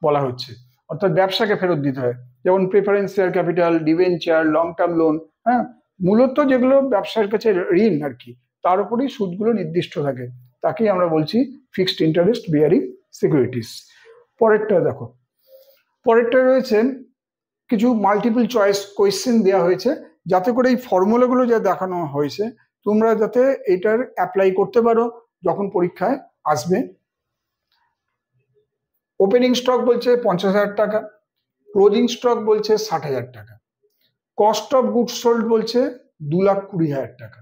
বলা হচ্ছে, অর্থাৎ ব্যবসাকে ফেরত দিতে হয়। যেমন preference share capital, debenture, long term loan, হ্যাঁ, মূলত যেগুলো ব্যবসার কাছে ঋণ আর কি, তার উপরেই সুদগুলো নির্দিষ্ট থাকে, তাকেই আমরা বলছি ফিক্সড ইন্টারেস্ট বেয়ারিং সিকিউরিটিস। পরেরটা দেখো, পরেরটা রয়েছে কিছু মাল্টিপল চয়েস কোয়েশ্চেন দেওয়া হয়েছে, যাতে করে এই ফর্মুলাগুলো যা দেখানো হয়েছে তোমরা যাতে এটার অ্যাপ্লাই করতে পারো যখন পরীক্ষায় আসবে। ওপেনিং স্টক বলছে 50,000 টাকা, ক্লোজিং স্টক বলছে 60,000 টাকা, কস্ট অফ গুডস সোল্ড বলছে 2,20,000 টাকা।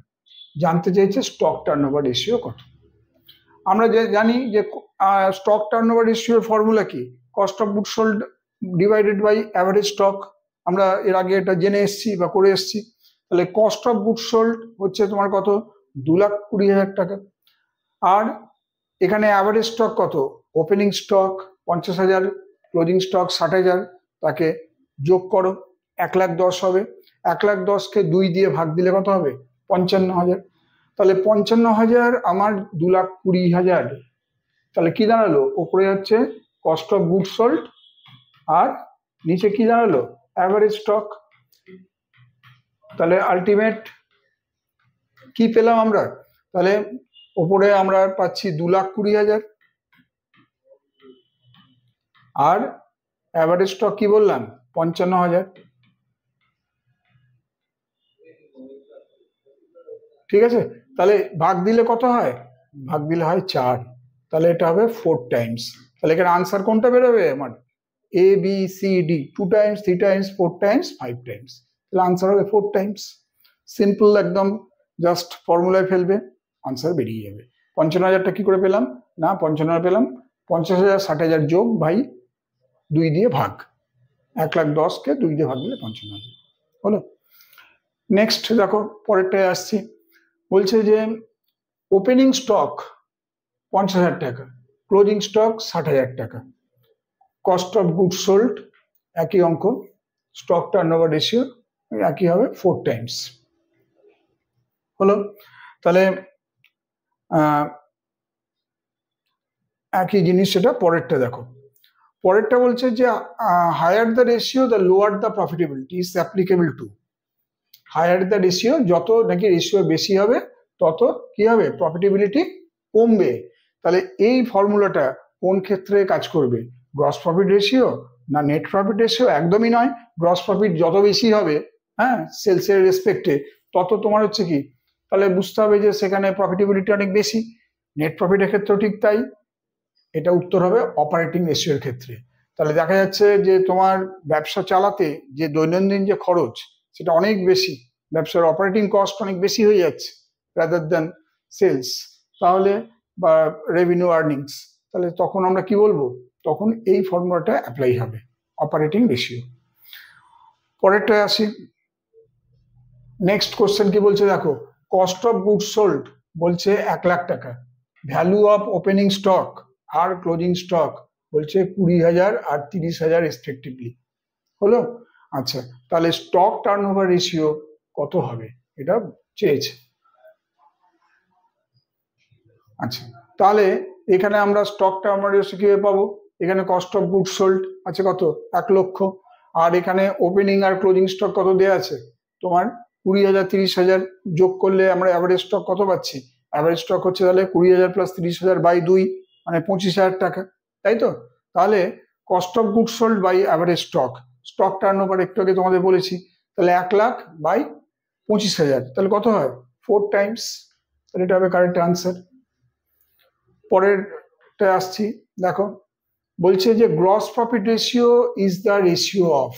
জানতে চাইছে স্টক টার্নওভার রেশিও কত। আমরা যে জানি যে স্টক টার্নওভার রেশিওর ফর্মুলা কি, cost of goods sold divided by average stock, আমরা এর আগে এটা জেনে এসছি বা করে এসছি। তাহলে কস্ট অফ গুডস সোল্ড হচ্ছে তোমার কত, 2,20,000 টাকা, আর এখানে অ্যাভারেজ স্টক কত, ওপেনিং স্টক 50,000, ক্লোজিং স্টক 60,000, তাকে যোগ করো 1,10,000 হবে। 1,10,000কে 2 দিয়ে ভাগ দিলে কত হবে, 55,000। তাহলে 55,000 আমার 2,20,000, তাহলে কি দাঁড়ালো, উপরে হচ্ছে কস্ট অফ গুড সোল্ড আর নিচে কি দাঁড়ালো, অ্যাভারেজ স্টক। তাহলে আলটিমেট কি পেলাম আমরা, তাহলে উপরে আমরা পাচ্ছি 2,20,000 আর অ্যাভারেজ স্টক কি বললাম 55,000। ঠিক আছে, তাহলে ভাগ দিলে কত হয়, ভাগ দিলে হয় 4, তাহলে এটা হবে 4 টাইমস। তাহলে এখানে আনসার কোনটা বেরোবে আমার, A B C D, 2 times, 3 times, 4 times, 5 times. তাহলে আনসার হবে 4 টাইমস। সিম্পল, একদম জাস্ট ফর্মুলায় ফেলবে, আনসার বেরিয়ে যাবে। 55,000টা কি করে পেলাম, না 55,000 পেলাম 50,000 60,000 যোগ বাই 2 দিয়ে ভাগ, 1,10,000কে 2 দিয়ে ভাগ দিলে 55,000 হলো। নেক্সট দেখো পরেরটায় আসছি, বলছে যে ওপেনিং স্টক 50,000 টাকা, ক্লোজিং স্টক 60,000 টাকা, কস্ট অফ গুড সোল্ড একই অঙ্ক, স্টক টার্নওভার রেশিও একই হবে 4 টাইমস হলো। তাহলে একই জিনিস, সেটা পরেরটা দেখো। পরেরটা বলছে যে higher the ratio the lower the profitability is applicable to. Higher the ratio, যত নাকি রেশিও বেশি হবে তত কি হবে, প্রফিটেবিলিটি কমবে। তাহলে এই ফর্মুলাটা কোন ক্ষেত্রে কাজ করবে, গ্রস প্রফিট রেশিও না নেট প্রফিট রেশিও? একদমই নয়। গ্রস প্রফিট যত বেশি হবে, হ্যাঁ, সেলসের রেসপেক্টে, তত তোমার হচ্ছে কি, তাহলে বুঝতে হবে যে সেখানে প্রফিটেবিলিটি অনেক বেশি। নেট প্রফিটের ক্ষেত্রেও ঠিক তাই। এটা উত্তর হবে অপারেটিং রেশিওর ক্ষেত্রে। তাহলে দেখা যাচ্ছে যে তোমার ব্যবসা চালাতে যে দৈনন্দিন যে খরচ, সেটা অনেক বেশি, ব্যবসার অপারেটিং কস্ট অনেক বেশি হয়ে যাচ্ছে রাদার দ্যান সেলস, তাহলে বা রেভিনিউ আর্নিংস, তাহলে তখন আমরা কি বলবো, তখন এই ফর্মুলাটা অ্যাপ্লাই হবে, অপারেটিং রেশিও। পরেরটায় আসি। নেক্সট কোশ্চেন কি বলছে দেখো, কস্ট অফ গুড সোল্ড বলছে 1,00,000 টাকা, ভ্যালু অফ ওপেনিং স্টক আর ক্লোজিং স্টক বলছে 20,000 আর 30,000 রেসপেক্টিভলি হলো। আচ্ছা, তাহলে স্টক টার্নওভার রেশিও কত হবে এটা চেয়েছে। আচ্ছা, তাহলে এখানে আমরা স্টক টার্নওভার রেশিও কিভাবে পাবো, এখানে কস্ট অফ গুড সোল্ড আছে কত, 1,00,000, আর এখানে ওপেনিং আর ক্লোজিং স্টক কত দেওয়া আছে তোমার 20,000 30,000, যোগ করলে আমরা অ্যাভারেজ স্টক কত পাচ্ছি, অ্যাভারেজ স্টক হচ্ছে তাহলে 20,000 প্লাস 30,000 বাই 2 মানে 25,000 টাকা, তাই তো। তাহলে cost of good sold by average stock, stock turnover একটু আগে তোমাদের বলেছি, তাহলে 1,00,000 বাই 25,000, তাহলে কত হয় 4 টাইমস, তাহলে এটা হবে কারেক্ট আনসার। পরেরটা আসছি, দেখো বলছে যে gross profit ratio is the ratio of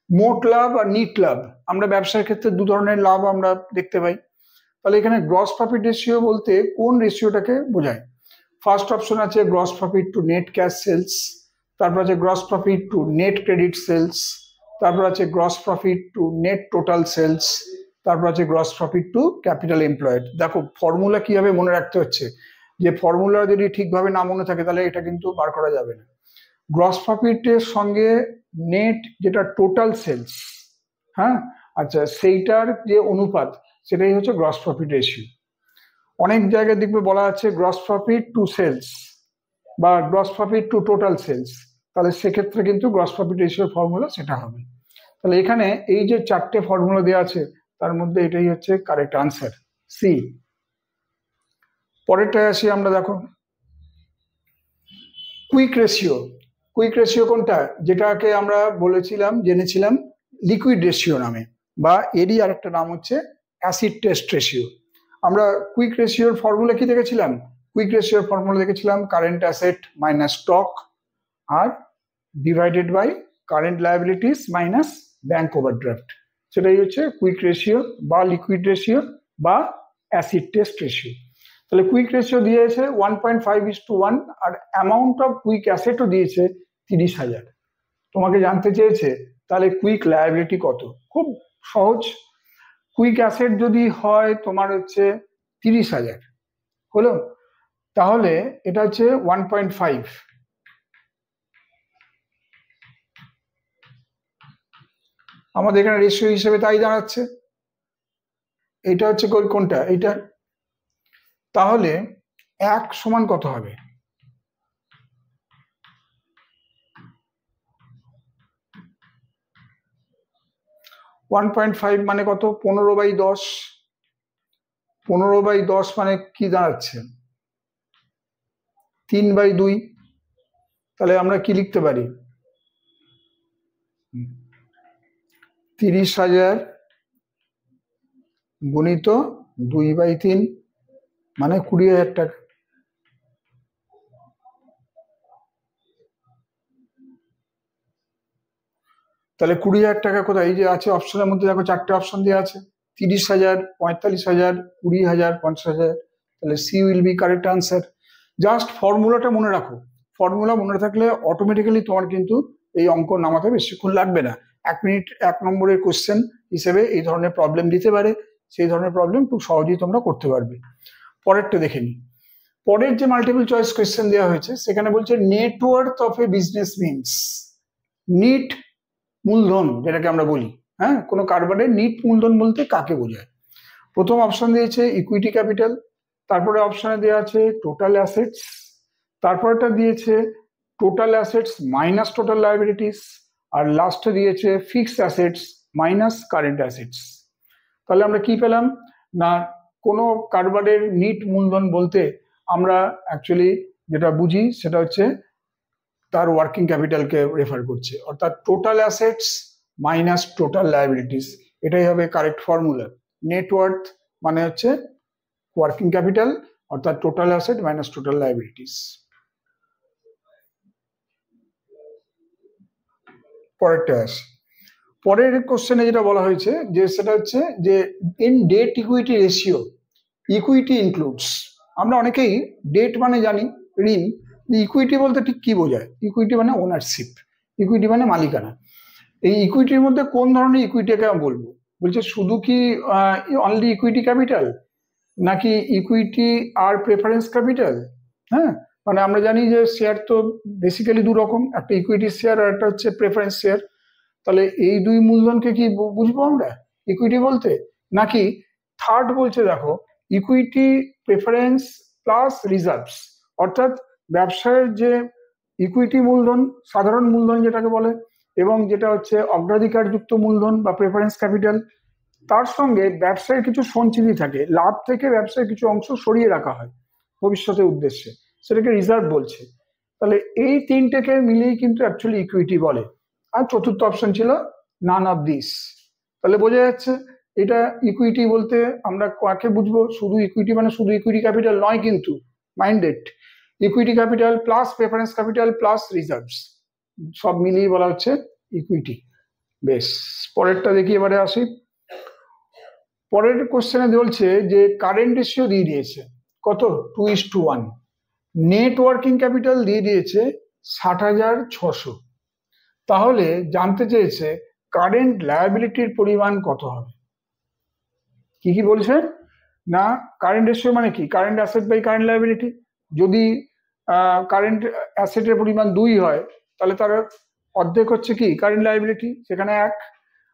মোট লাভ আর নিট লাভ। আমরা ব্যবসার ক্ষেত্রে 2 ধরনের লাভ আমরা দেখতে পাই। তাহলে এখানে গ্রস প্রফিট রেশিও বলতে কোন রেশিওটাকে বোঝায়, ফার্স্ট অপশন আছে gross profit to net cash sales, তারপর আছে gross profit to net credit sales, তারপর আছে gross profit to net total sales, তারপর আছে gross profit to capital employed. দেখো ফর্মুলা কিভাবে মনে রাখতে হচ্ছে, যে ফর্মুলা যদি ঠিকভাবে না মনে থাকে তাহলে এটা কিন্তু বার করা যাবে না। গ্রস প্রফিটের সঙ্গে নেট যেটা টোটাল সেলস, হ্যাঁ, আচ্ছা সেইটার যে অনুপাত সেটাই হচ্ছে গ্রস প্রফিট রেশিও। অনেক জায়গায় দেখবে বলা আছে গ্রস প্রফিট টু সেলস বা gross profit to total sales, তাহলে সেক্ষেত্রে কিন্তু গ্রস প্রফিট রেশিওর ফর্মুলা সেটা হবে। তাহলে এখানে এই যে 4টে ফর্মুলা দেওয়া আছে তার মধ্যে এটাই হচ্ছে কারেক্ট আনসার, সি। পরেরটায় আসি আমরা, দেখো কুইক রেশিও। কুইক রেশিও কোনটা, যেটাকে আমরা বলেছিলাম জেনেছিলাম লিকুইড রেশিও নামে, বা এরই আরেকটা নাম হচ্ছে অ্যাসিড টেস্ট রেশিও। আমরা কুইক রেশিওর ফর্মুলা কি দেখেছিলাম, কুইক রেশিওর ফর্মুলা দেখেছিলাম কারেন্ট অ্যাসেট মাইনাস স্টক আর divided by current liabilities minus bank overdraft, সেটাই হচ্ছে কুইক রেশিও বা লিকুইড রেশিও বা অ্যাসিড টেস্ট রেশিও। তাহলে কুইক রেশিও দিয়েছে 1.5:1 আর অ্যামাউন্ট অফ কুইক অ্যাসেটও দিয়েছে 30,000। তোমাকে জানতে চেয়েছে তাহলে কুইক লায়াবিলিটি কত, খুব সহজ। কুইক অ্যাসেট যদি হয় তোমার হচ্ছে 30,000 হলো, তাহলে এটা হচ্ছে 1.5। আমাদের এখানে রেশিও হিসেবে তাই দাঁড়াচ্ছে। এটা হচ্ছে কোনটা, এইটা। তাহলে 1 সমান কত হবে? 1.5 মানে কত? 15/10। 15/10 মানে কি দাঁড়াচ্ছে? 3/2। তাহলে আমরা কি লিখতে পারি? 30,000 গুণিত 2/3 মানে 20,000 টাকা। তাহলে 20,000 টাকা কোথায়? এই যে আছে অপশনের মধ্যে, দেখো 4টে অপশন দেওয়া আছে, 30,000, 45,000, 20,000, 50,000। তাহলে C will be correct answer. Just ফর্মুলাটা মনে রাখো। ফর্মুলা মনে থাকলে অটোমেটিক্যালি তোমার কিন্তু এই অঙ্ক নামাতে বেশিক্ষণ লাগবে না। 1 মিনিট 1 নম্বরের কোশ্চেন হিসেবে এই ধরনের প্রবলেম দিতে পারে, সেই ধরনের প্রবলেম খুব সহজেই তোমরা করতে পারবে। পরেরটা দেখে নিই। পরের যে মাল্টিপল চয়েস কোয়েশ্চেন দেওয়া হয়েছে সেখানে বলছে net worth of a business means. নিট মূলধন যেটাকে আমরা বলি, হ্যাঁ, কোনো কারবারের নিট মূলধন বলতে কাকে বোঝায়? প্রথম অপশন দিয়েছে ইকুইটি ক্যাপিটাল, তারপরে অপশনে দেওয়া আছে টোটাল অ্যাসেটস, তারপরটা দিয়েছে total assets minus total liabilities, আর লাস্টে দিয়েছে fixed assets minus current assets. তাহলে আমরা কি পেলাম না, কোনো কারবারের নিট মূলধন বলতে আমরা অ্যাকচুয়ালি যেটা বুঝি সেটা হচ্ছে তার ওয়ার্কিং ক্যাপিটালকে রেফার করছে, অর্থাৎ total assets minus total liabilities. এটাই হবে কারেক্ট ফর্মুলা। নেটওয়ার্থ মানে হচ্ছে ওয়ার্কিং ক্যাপিটাল, অর্থাৎ total asset minus total liabilities. পরেরটা আসে। পরের কোশ্চেনে যেটা বলা হয়েছে যে সেটা হচ্ছে যে in debt equity ratio equity includes. আমরা অনেকেই ডেট মানে জানি ঋণ, ইকুইটি বলতে ঠিক কি বোঝায়? ইকুইটি মানে ওনারশিপ, ইকুইটি মানে মালিকানা। এই ইকুইটির মধ্যে কোন ধরনের ইকুইটিকে আমি বলবো? বলছে শুধু কি অনলি ইকুইটি ক্যাপিটাল, নাকি ইকুইটি আর প্রেফারেন্স ক্যাপিটাল? হ্যাঁ, মানে আমরা জানি যে শেয়ার তো বেসিক্যালি দু রকম, একটা ইকুইটি শেয়ার আর একটা হচ্ছে প্রেফারেন্স শেয়ার। তাহলে এই দুই মূলধনকে কি বুঝবো আমরা ইকুইটি বলতে? নাকি থার্ড বলছে দেখো ইকুইটি প্রেফারেন্স প্লাস রিজার্ভস, অর্থাৎ ব্যবসায়ের যে ইকুইটি মূলধন, সাধারণ মূলধন যেটাকে বলে, এবং যেটা হচ্ছে অগ্রাধিকারযুক্ত মূলধন বা প্রেফারেন্স ক্যাপিটাল, তার সঙ্গে ব্যবসায় কিছু সঞ্চিতি থাকে, লাভ থেকে ব্যবসায় কিছু অংশ সরিয়ে রাখা হয় ভবিষ্যতের উদ্দেশ্যে, সেটাকে রিজার্ভ বলছে। তাহলে এই তিনটেকে মিলিয়েই কিন্তু অ্যাকচুয়ালি ইকুইটি বলে। আর চতুর্থ অপশন ছিল নান অফ দিস। তাহলে বোঝা যাচ্ছে এটা ইকুইটি বলতে আমরা কাকে বুঝবো? শুধু ইকুইটি মানে শুধু ইকুইটি ক্যাপিটাল নয়, কিন্তু minded equity capital plus preference capital plus reserves সব মিলিয়ে বলা হচ্ছে ইকুইটি। বেশ, পরেরটা দেখি, এবারে আসি। পরের কোশ্চেনে বলছে যে কারেন্ট রেশিও দিয়ে দিয়েছে কত? 2:1। নেট ওয়ার্কিং ক্যাপিটাল দিয়ে দিয়েছে 60,600। তাহলে জানতে চেয়েছে কারেন্ট লায়াবিলিটির পরিমাণ কত হবে। কি কি বলছে না, কারেন্ট রেশিও মানে কি? Current asset by current liability. যদি কারেন্ট অ্যাসেটের পরিমাণ 2 হয় তাহলে তার অর্ধেক হচ্ছে কি কারেন্ট লায়াবিলিটি, সেখানে 1।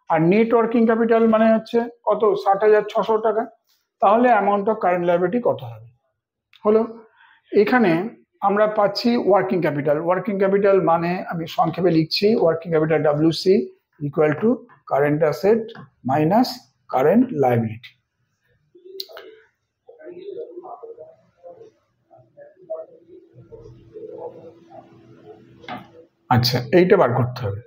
আর নেট ওয়ার্কিং ক্যাপিটাল মানে হচ্ছে কত? 60,600 টাকা। তাহলে অ্যামাউন্ট অফ কারেন্ট লায়াবিলিটি কত হবে? হলো, এখানে আমরা পাচ্ছি ওয়ার্কিং ক্যাপিটাল। ওয়ার্কিং ক্যাপিটাল মানে আমি সংক্ষেপে লিখছি, working capital WC equal to current asset minus current liability. আচ্ছা, এইটা বার করতে হবে।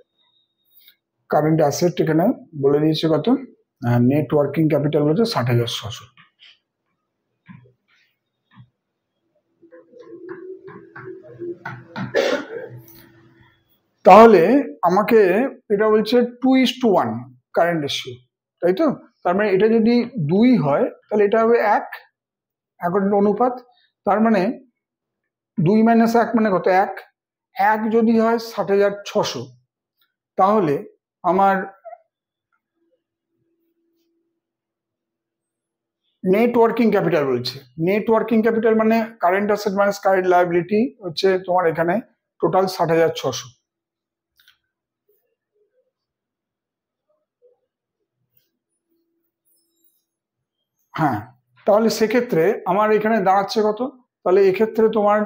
কারেন্ট অ্যাসেট এখানে বলে দিয়েছে কত, নেট ওয়ার্কিং ক্যাপিটাল বলছে 60,600। তাহলে আমাকে এটা বলছে 2:1 কারেন্ট রেশিও, তাই তো? তার মানে এটা যদি 2 হয় তাহলে এটা হবে 1, এখন অনুপাত। তার মানে 2 - 1 মানে কত? 1। 1 যদি হয় 60,600, তাহলে আমার নেট ওয়ার্কিং ক্যাপিটাল বলছে। নেট ওয়ার্কিং ক্যাপিটাল মানে current asset minus current liability হচ্ছে তোমার এখানে টোটাল 60,600। হ্যাঁ, তাহলে সেক্ষেত্রে আমার এখানে দাঁড়াচ্ছে কত? তাহলে এক্ষেত্রে তোমার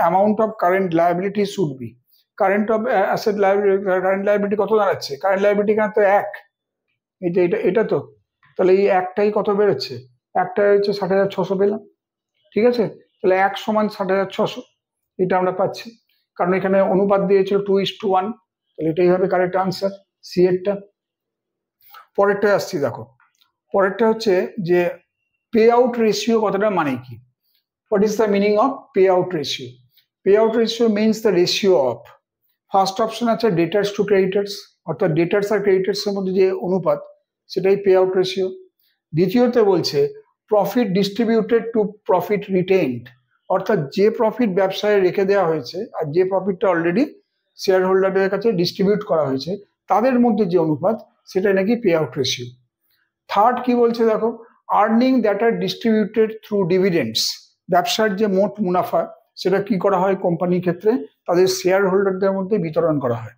amount of current liability should be current of asset liability, current liability কত দাঁড়াচ্ছে? কারেন্ট লায়াবিলিটি এখানে তো 1, এটা এটা এটা তো, তাহলে এই একটাই কত বেরোচ্ছে? একটা হচ্ছে 60,600 পেলাম, ঠিক আছে? তাহলে 1 সমান 60,600, এটা আমরা পাচ্ছি, কারণ এখানে অনুপাত দিয়েছিল 2:1, তাহলে এটাই হবে কারেক্ট আনসার, সি এরটা। পরেরটা আসছি, দেখো পরেরটা হচ্ছে যে পে আউট রেশিও কথাটা মানে কি? What is the meaning of pay out ratio? Pay out ratio means the ratio of, first option আছে ডেটার্স টু ক্রেডিটার্স, অর্থাৎ ডেটার্স আর ক্রেডিটার্স এর মধ্যে যে অনুপাত, সেটাই পে আউট রেশিও। দ্বিতীয়তে বলছে profit distributed to profit retained, অর্থাৎ যে প্রফিট ব্যবসায় রেখে দেওয়া হয়েছে আর যে প্রফিটটা অলরেডি শেয়ার হোল্ডারদের কাছে ডিস্ট্রিবিউট করা হয়েছে, তাদের মধ্যে যে অনুপাত, সেটাই নাকি পে আউট রেশিও। থার্ড কি বলছে দেখো, earning that are distributed through dividends, ব্যবসার যে মোট মুনাফা সেটা কি করা হয় কোম্পানির ক্ষেত্রে, তাদের শেয়ার হোল্ডারদের মধ্যে বিতরণ করা হয়।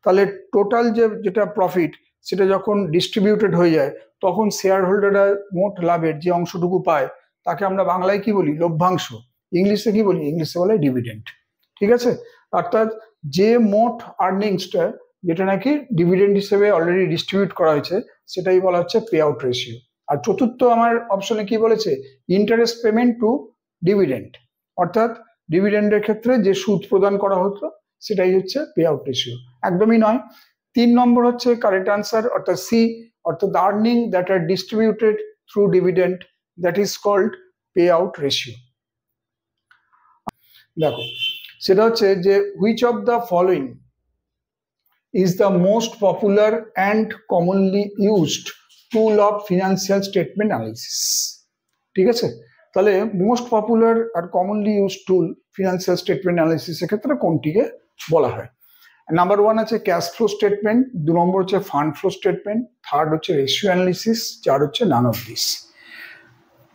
তাহলে টোটাল যেটা প্রফিট সেটা যখন ডিস্ট্রিবিউটেড হয়ে যায়, তখন শেয়ার হোল্ডাররা মোট লাভের যে অংশটুকু পায় তাকে আমরা বাংলায় কি বলি? লভ্যাংশ। ইংলিশে কি বলি? ইংলিশে বলে ডিভিডেন্ড, ঠিক আছে? অর্থাৎ যে মোট আর্নিংসটা যেটা নাকি ডিভিডেন্ড হিসেবে অলরেডি ডিস্ট্রিবিউট করা হয়েছে, সেটাই বলা হচ্ছে পে আউট রেশিও। আর চতুর্থ আমার অপশনে কি বলেছে? ইন্টারেস্ট পেমেন্ট টু ডিভিডেন্ড, অর্থাৎ ডিভিডেন্ডের ক্ষেত্রে যে সুদ প্রদান করা হতো সেটাই হচ্ছে পে আউট রেশিও। একদমই নয়। 3 নম্বর হচ্ছে কারেক্ট আনসার, অর্থাৎ সি, অর্থাৎ earning that are distributed through dividend, that is called pay out ratio. দেখো সেটা হচ্ছে যে which of the following is the most popular and commonly used tool of financial statement analysis, ঠিক আছে? তাহলে most popular আর commonly use টুল financial statement অ্যানালিসিসের ক্ষেত্রে কোনটিকে বলা হয়? নাম্বার 1 আছে ক্যাশ ফ্লো স্টেটমেন্ট, 2 নম্বর হচ্ছে ফান্ড ফ্লো স্টেটমেন্ট, থার্ড হচ্ছে রেশিও অ্যানালিসিস, 4 হচ্ছে নান অফ দিস।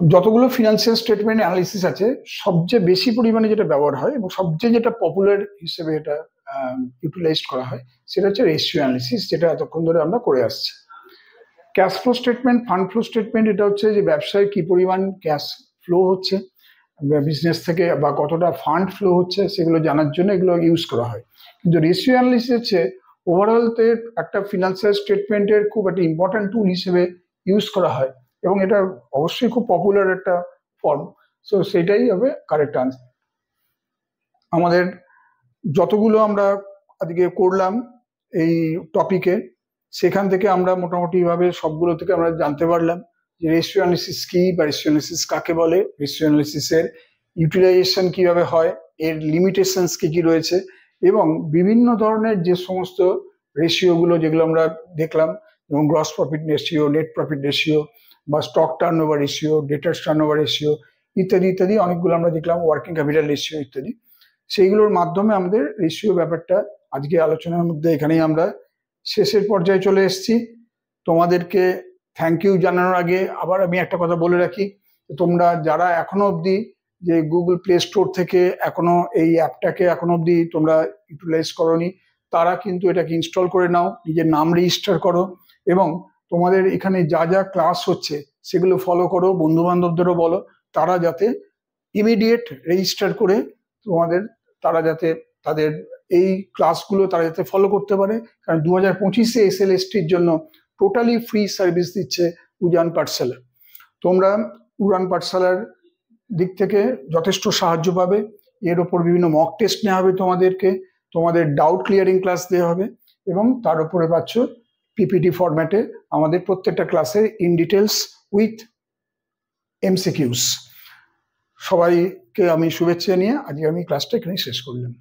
যতগুলো ফিনান্সিয়াল স্টেটমেন্ট অ্যানালিসিস আছে, সবচেয়ে বেশি পরিমাণে যেটা ব্যবহার হয় এবং সবচেয়ে যেটা পপুলার হিসেবে এটা ইউটিলাইজ করা হয়, সেটা হচ্ছে রেশিও অ্যানালিসিস, যেটা এতক্ষণ ধরে আমরা করে আসছি। Cash flow statement, fund flow statement, এটা হচ্ছে যে ব্যবসায় কি পরিমাণ ক্যাশ ফ্লো হচ্ছে বিজনেস থেকে বা কতটা ফান্ড ফ্লো হচ্ছে, সেগুলো জানার জন্য এগুলো ইউজ করা হয়। কিন্তু রেশিও অ্যানালিসিস হচ্ছে ওভারঅলতে একটা ফিনান্সিয়াল স্টেটমেন্টের খুব একটা ইম্পর্টেন্ট টুল হিসেবে ইউজ করা হয় এবং এটা অবশ্যই খুব পপুলার একটা ফর্ম। সো সেটাই হবে কারেক্ট আনসার। আমাদের যতগুলো আমরা আজকে করলাম এই টপিকে, সেখান থেকে আমরা মোটামুটি ভাবে সবগুলো থেকে আমরা জানতে পারলাম যে রেশিও অ্যানালিসিস কি বা রেশিও অ্যানালিসিস কাকে বলে, রেশিও অ্যানালিসিসের ইউটিলাইজেশন কিভাবে হয়, এর লিমিটেশনস কি কি রয়েছে, এবং বিভিন্ন ধরনের যে সমস্ত রেশিওগুলো যেগুলো আমরা দেখলাম, যেমন gross profit ratio, net profit ratio বা stock turnover ratio, debtors turnover ratio ইত্যাদি ইত্যাদি অনেকগুলো আমরা দেখলাম, ওয়ার্কিং ক্যাপিটাল রেশিও ইত্যাদি। সেইগুলোর মাধ্যমে আমাদের রেশিও ব্যাপারটা আজকে আলোচনার মধ্যে এখানেই আমরা শেষের পর্যায়ে চলে এসেছি। তোমাদেরকে থ্যাংক ইউ জানানোর আগে আবার আমি একটা কথা বলে রাখি, তোমরা যারা এখনো অবধি যে গুগল প্লে স্টোর থেকে এখনো এই অ্যাপটাকে এখনো অবধি তোমরা ইউটিলাইজ করোনি, তারা কিন্তু এটাকে ইনস্টল করে নাও, নিজের নাম রেজিস্টার করো এবং তোমাদের এখানে যা যা ক্লাস হচ্ছে সেগুলো ফলো করো, বন্ধু বান্ধবদেরও বলো, তারা যাতে ইমিডিয়েট রেজিস্টার করে তারা যাতে তাদের এই ক্লাসগুলো তারা যাতে ফলো করতে পারে। কারণ 2025-এ SLSTর জন্য টোটালি ফ্রি সার্ভিস দিচ্ছে উড়ান পাঠশালা। তোমরা উড়ান পাঠশালার দিক থেকে যথেষ্ট সাহায্য পাবে। এর ওপর বিভিন্ন মক টেস্ট নেওয়া হবে, তোমাদের ডাউট ক্লিয়ারিং ক্লাস দেওয়া হবে এবং তার উপরে পাচ্ছ পিপিটি ফরম্যাটে আমাদের প্রত্যেকটা ক্লাসের ইন ডিটেলস উইথ MCQs। সবাইকে আমি শুভেচ্ছা নিয়ে আজকে আমি ক্লাসটা এখানে শেষ করলাম।